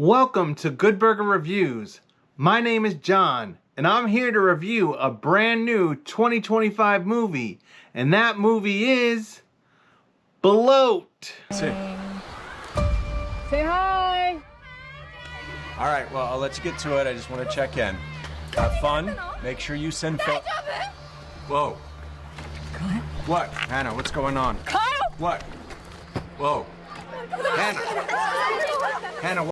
Welcome to Good Burger Reviews. My name is John, and I'm here to review a brand new 2025 movie, and that movie is Bloat. Say hi! All right, well, I'll let you get to it. I just want to check in. Have fun. Make sure you send Phil. Whoa. Kyle? What? Hannah, what's going on? Kyle! What? Whoa. Hannah. Hannah, what?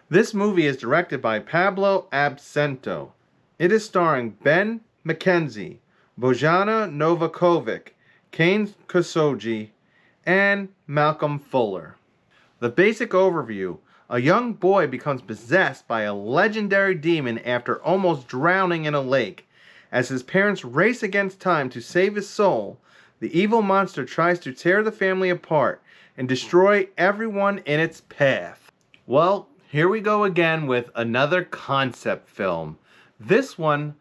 This movie is directed by Pablo Absento. It is starring Ben McKenzie, Bojana Novakovic, Kane Kosogi, and Malcolm Fuller. The basic overview: a young boy becomes possessed by a legendary demon after almost drowning in a lake. As his parents race against time to save his soul, the evil monster tries to tear the family apart and destroy everyone in its path. Well, here we go again with another concept film. This one,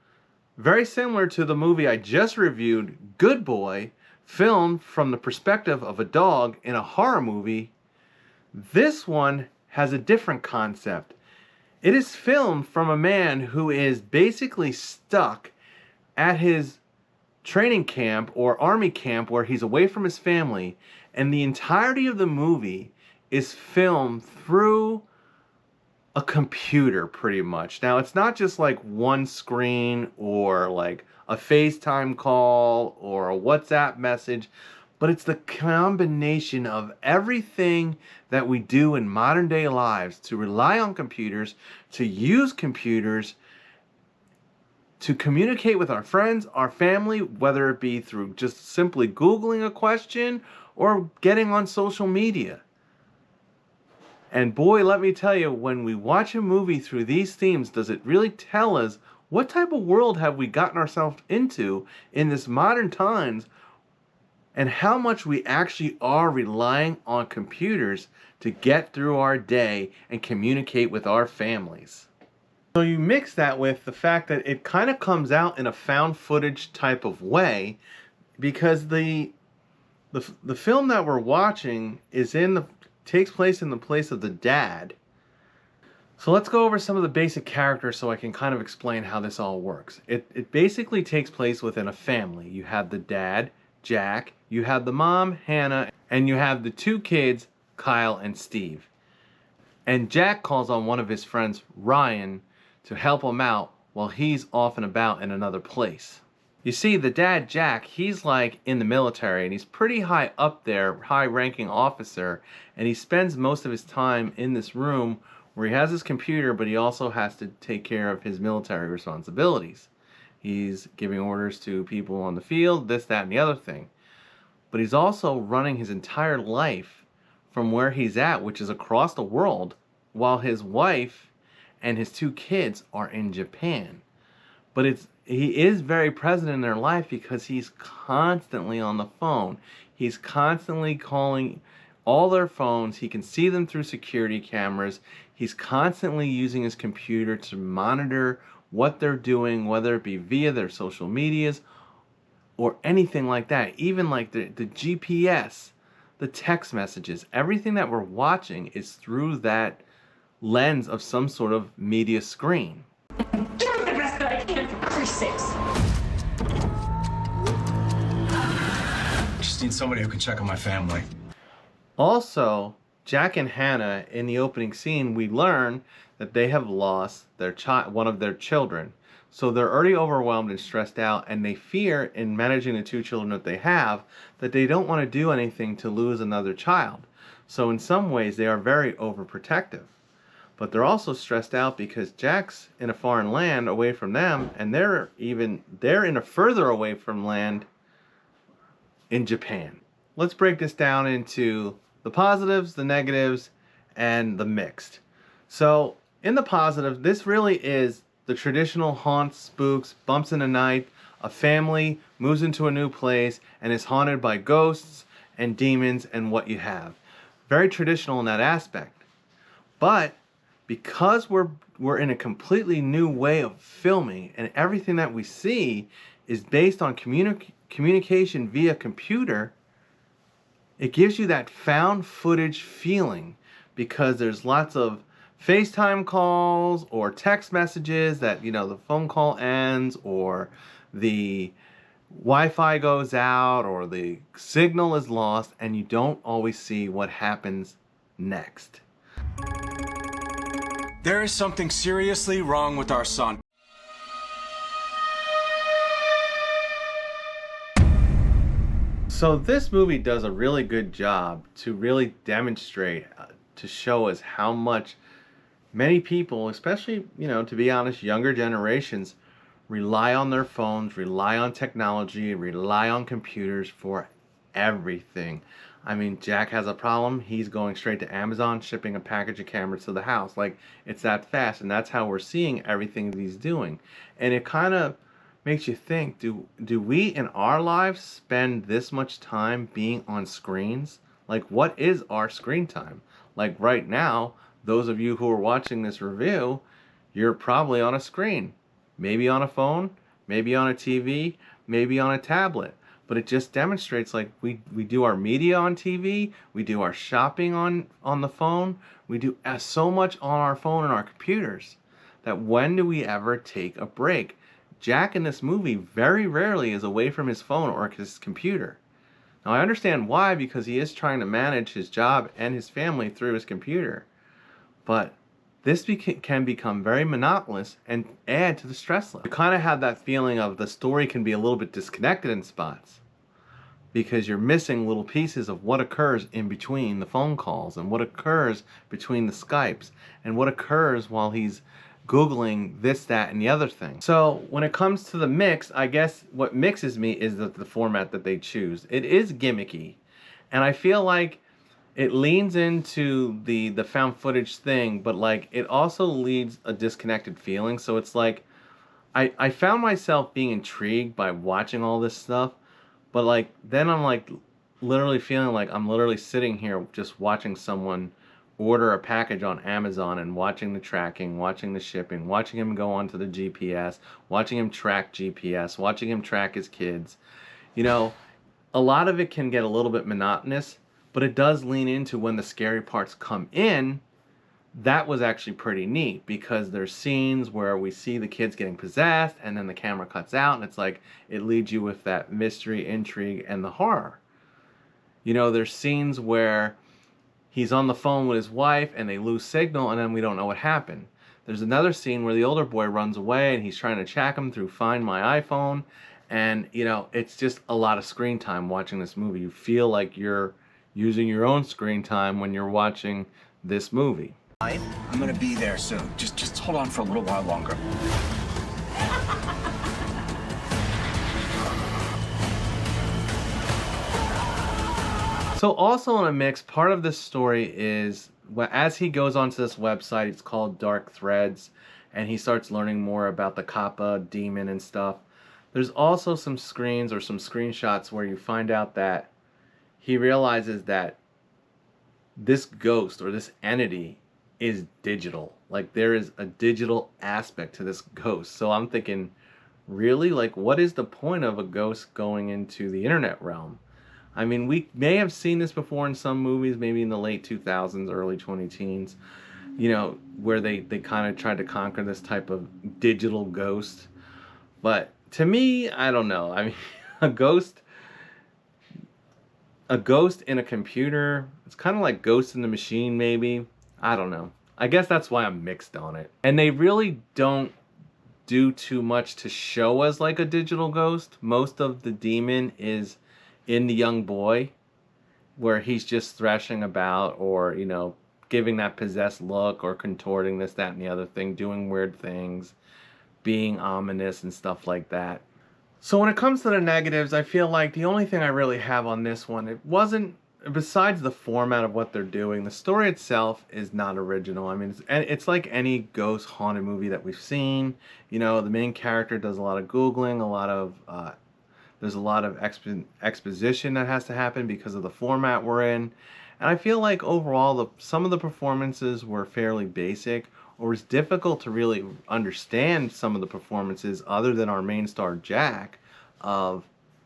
very similar to the movie I just reviewed, Good Boy, filmed from the perspective of a dog in a horror movie. This one has a different concept. It is filmed from a man who is basically stuck at his training camp or army camp where he's away from his family, and the entirety of the movie is filmed through a computer pretty much. Now, it's not just like one screen or like a FaceTime call or a WhatsApp message, but it's the combination of everything that we do in modern day lives to rely on computers, to use computers, to communicate with our friends, our family, whether it be through just simply Googling a question or getting on social media. And boy, let me tell you, when we watch a movie through these themes, does it really tell us what type of world have we gotten ourselves into in this modern times, and how much we actually are relying on computers to get through our day and communicate with our families. So you mix that with the fact that it kind of comes out in a found footage type of way, because the film that we're watching takes place in the place of the dad. So let's go over some of the basic characters so I can kind of explain how this all works. It basically takes place within a family. You have the dad, Jack, you have the mom, Hannah, and you have the two kids, Kyle and Steve. And Jack calls on one of his friends, Ryan, to help him out while he's off and about in another place. You see, the dad, Jack, he's like in the military, and he's pretty high up there, high-ranking officer, and he spends most of his time in this room where he has his computer, but he also has to take care of his military responsibilities. He's giving orders to people on the field, this, that, and the other thing. But he's also running his entire life from where he's at, which is across the world, while his wife and his two kids are in Japan. But he is very present in their life because he's constantly on the phone. He's constantly calling all their phones. He can see them through security cameras. He's constantly using his computer to monitor what they're doing, whether it be via their social medias or anything like that. Even like the GPS, the text messages, everything that we're watching is through that lens of some sort of media screen. Doing the best that I can for Christ's sakes. Just need somebody who can check on my family. Also, Jack and Hannah, in the opening scene, we learn that they have lost one of their children. So they're already overwhelmed and stressed out, and they fear, in managing the two children that they have, that they don't want to do anything to lose another child. So in some ways, they are very overprotective. But they're also stressed out because Jack's in a foreign land away from them, and they're in a further away from land in Japan. Let's break this down into the positives, the negatives, and the mixed. So in the positive, this really is the traditional haunts, spooks, bumps in the night. A family moves into a new place and is haunted by ghosts and demons and what you have. Very traditional in that aspect. But because we're in a completely new way of filming, and everything that we see is based on communication via computer, it gives you that found footage feeling, because there's lots of FaceTime calls or text messages that, the phone call ends or the Wi-Fi goes out or the signal is lost and you don't always see what happens next. There is something seriously wrong with our son. So this movie does a really good job to really demonstrate, to show us how much many people, especially, to be honest, younger generations, rely on their phones, rely on technology, rely on computers for everything. I mean, Jack has a problem, he's going straight to Amazon, shipping a package of cameras to the house. Like, it's that fast, and that's how we're seeing everything that he's doing. And it kind of makes you think, do we in our lives spend this much time being on screens? Like, what is our screen time? Like, right now, those of you who are watching this review, you're probably on a screen. Maybe on a phone, maybe on a TV, maybe on a tablet. But it just demonstrates, like, we do our media on TV, we do our shopping on the phone, we do so much on our phone and our computers, that when do we ever take a break? Jack in this movie very rarely is away from his phone or his computer. Now I understand why, because he is trying to manage his job and his family through his computer. But this can become very monotonous and add to the stress level. You kind of have that feeling of the story can be a little bit disconnected in spots, because you're missing little pieces of what occurs in between the phone calls and what occurs between the Skypes and what occurs while he's Googling this, that, and the other thing. So when it comes to the mix, I guess what mixes me is the format that they choose. It is gimmicky, and I feel like it leans into the found footage thing, but like it also leads a disconnected feeling. So it's like I found myself being intrigued by watching all this stuff, but like then I'm like literally feeling like I'm literally sitting here just watching someone order a package on Amazon and watching the tracking, watching the shipping, watching him go onto the GPS, watching him track GPS, watching him track his kids. A lot of it can get a little bit monotonous, but it does lean into when the scary parts come in. That was actually pretty neat, because there's scenes where we see the kids getting possessed and then the camera cuts out and it's like it leads you with that mystery, intrigue, and the horror. There's scenes where he's on the phone with his wife and they lose signal and then we don't know what happened. There's another scene where the older boy runs away and he's trying to track him through Find My iPhone. And, it's just a lot of screen time watching this movie. You feel like you're using your own screen time when you're watching this movie. I'm gonna be there soon. Just hold on for a little while longer. So also in a mix, part of this story is, as he goes onto this website, it's called Dark Threads, and he starts learning more about the Kappa demon and stuff. There's also some screens or some screenshots where you find out that he realizes that this ghost or this entity is digital. Like, there is a digital aspect to this ghost. So I'm thinking, really? Like, what is the point of a ghost going into the internet realm? I mean, we may have seen this before in some movies, maybe in the late 2000s, early 2010s, where they kind of tried to conquer this type of digital ghost. But to me, I don't know. I mean, a ghost in a computer, it's kind of like Ghost in the Machine, maybe. I don't know. I guess that's why I'm mixed on it. And they really don't do too much to show us like a digital ghost. Most of the demon is in the young boy, where he's just thrashing about or, giving that possessed look or contorting this, that, and the other thing, doing weird things, being ominous and stuff like that. So when it comes to the negatives, I feel like the only thing I really have on this one, it wasn't, besides the format of what they're doing, the story itself is not original. I mean, it's like any ghost haunted movie that we've seen. The main character does a lot of Googling, there's a lot of exposition that has to happen because of the format we're in. And I feel like overall, some of the performances were fairly basic, or it's difficult to really understand some of the performances other than our main star, Jack, of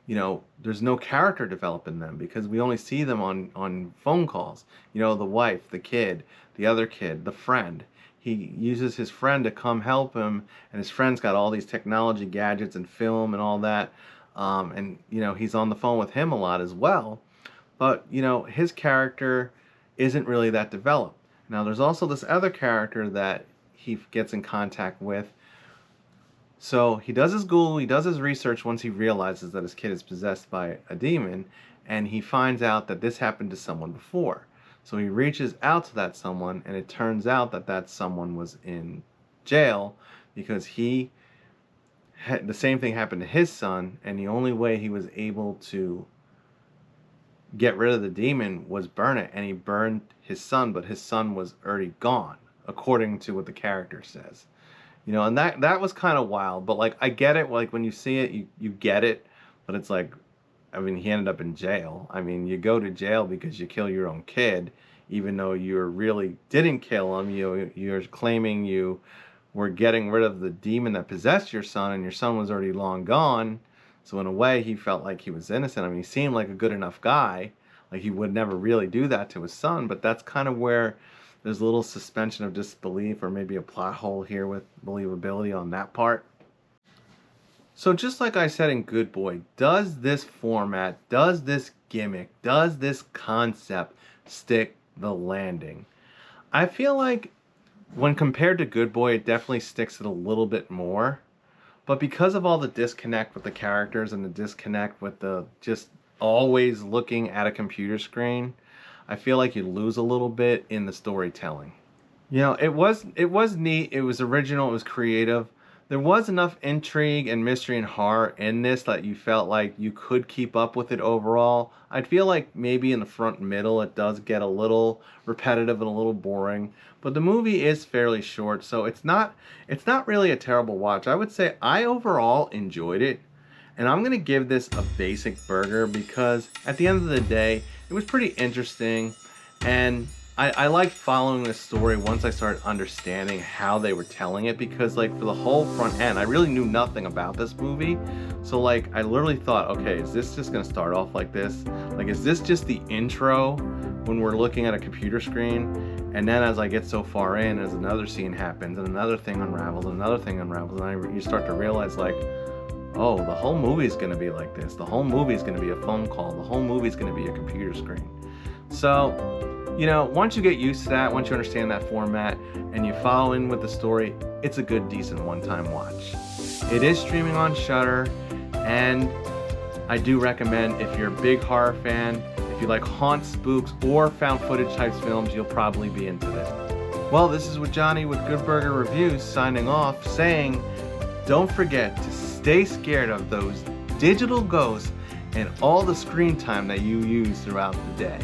you know, there's no character developed in them because we only see them on phone calls. You know, the wife, the kid, the other kid, the friend. He uses his friend to come help him, and his friend's got all these technology gadgets and film and all that. And, you know, he's on the phone with him a lot as well. But, you know, his character isn't really that developed. Now, there's also this other character that he gets in contact with. So he does his Google, he does his research once he realizes that his kid is possessed by a demon, and he finds out that this happened to someone before. So he reaches out to that someone, and it turns out that that someone was in jail because the same thing happened to his son, and the only way he was able to get rid of the demon was burn it, and he burned his son, but his son was already gone, according to what the character says. You know, and that was kind of wild, but like I get it, like when you see it, you get it, but it's like, I mean, he ended up in jail. I mean, you go to jail because you kill your own kid, even though you really didn't kill him. You're claiming you were getting rid of the demon that possessed your son, and your son was already long gone. So in a way, he felt like he was innocent. I mean, he seemed like a good enough guy. Like he would never really do that to his son, but that's kind of where there's a little suspension of disbelief, or maybe a plot hole here with believability on that part. So just like I said in Good Boy, does this format, does this gimmick, does this concept stick the landing? I feel like when compared to Good Boy, it definitely sticks it a little bit more. But because of all the disconnect with the characters and the disconnect with the just always looking at a computer screen, I feel like you lose a little bit in the storytelling. You know, it was neat, it was original, it was creative. There was enough intrigue and mystery and horror in this that you felt like you could keep up with it overall. I feel like maybe in the front and middle it does get a little repetitive and a little boring, but the movie is fairly short, so it's not really a terrible watch. I would say I overall enjoyed it, and I'm gonna give this a basic burger because at the end of the day, it was pretty interesting, and I liked following this story once I started understanding how they were telling it, because like for the whole front end, I really knew nothing about this movie. So like I literally thought, okay, is this just gonna start off like this? Like, is this just the intro when we're looking at a computer screen? And then as I get so far in, as another scene happens and another thing unravels and another thing unravels, and you start to realize like, oh, the whole movie is gonna be like this. The whole movie is gonna be a phone call. The whole movie is gonna be a computer screen. So, you know, once you get used to that, once you understand that format, and you follow in with the story, it's a good, decent one-time watch. It is streaming on Shudder, and I do recommend, if you're a big horror fan, if you like haunt, spooks, or found footage types films, you'll probably be into this. Well, this is with Johnny with Good Burger Reviews signing off, saying, don't forget to stay scared of those digital ghosts and all the screen time that you use throughout the day.